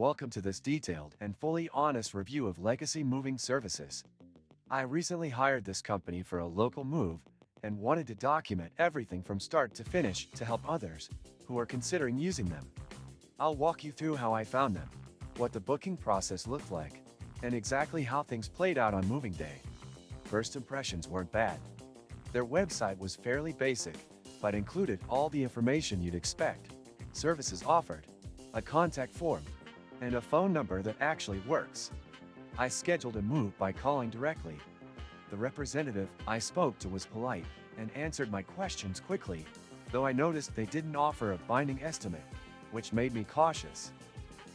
Welcome to this detailed and fully honest review of legacy moving services. I recently hired this company for a local move and wanted to document everything from start to finish to help others who are considering using them. I'll walk you through how I found them, what the booking process looked like, and exactly how things played out on moving day. First impressions weren't bad. Their website was fairly basic, but included all the information you'd expect: services offered, a contact form, and a phone number that actually works. I scheduled a move by calling directly. The representative I spoke to was polite and answered my questions quickly, though I noticed they didn't offer a binding estimate, which made me cautious.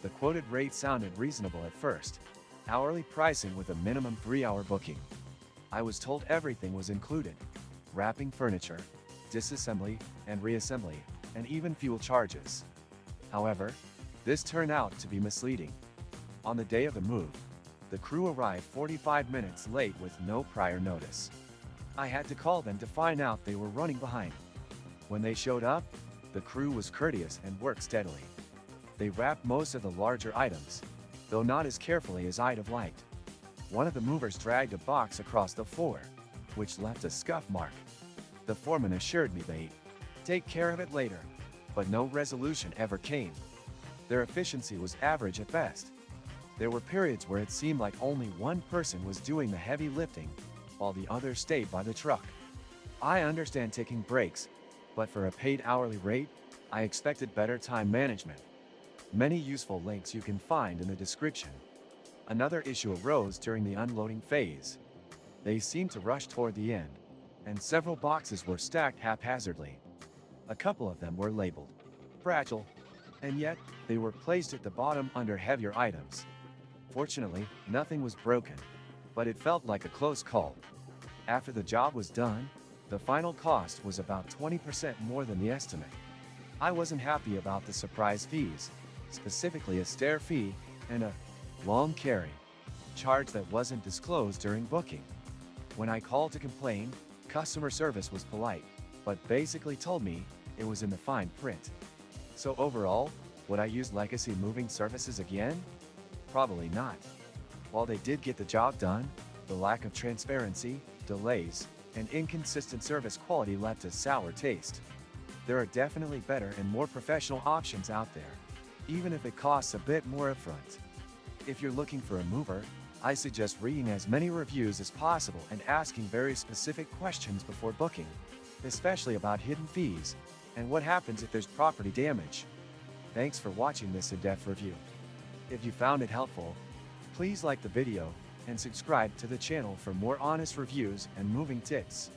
The quoted rate sounded reasonable at first: hourly pricing with a minimum 3-hour booking. I was told everything was included: wrapping furniture, disassembly and reassembly, and even fuel charges. However, this turned out to be misleading. On the day of the move, the crew arrived 45 minutes late with no prior notice. I had to call them to find out they were running behind. When they showed up, the crew was courteous and worked steadily. They wrapped most of the larger items, though not as carefully as I'd have liked. One of the movers dragged a box across the floor, which left a scuff mark. The foreman assured me they'd take care of it later, but no resolution ever came. Their efficiency was average at best. There were periods where it seemed like only one person was doing the heavy lifting, while the others stayed by the truck. I understand taking breaks, but for a paid hourly rate, I expected better time management. Many useful links you can find in the description. Another issue arose during the unloading phase. They seemed to rush toward the end, and several boxes were stacked haphazardly. A couple of them were labeled fragile, and yet they were placed at the bottom under heavier items. Fortunately, nothing was broken, but it felt like a close call. After the job was done, the final cost was about 20% more than the estimate. I wasn't happy about the surprise fees, specifically a stair fee and a long carry charge that wasn't disclosed during booking. When I called to complain, customer service was polite, but basically told me it was in the fine print. So overall, would I use legacy moving services again? Probably not. While they did get the job done, the lack of transparency, delays, and inconsistent service quality left a sour taste. There are definitely better and more professional options out there, even if it costs a bit more upfront. If you're looking for a mover, I suggest reading as many reviews as possible and asking very specific questions before booking, especially about hidden fees and what happens if there's property damage. Thanks for watching this in-depth review. If you found it helpful, please like the video and subscribe to the channel for more honest reviews and moving tips.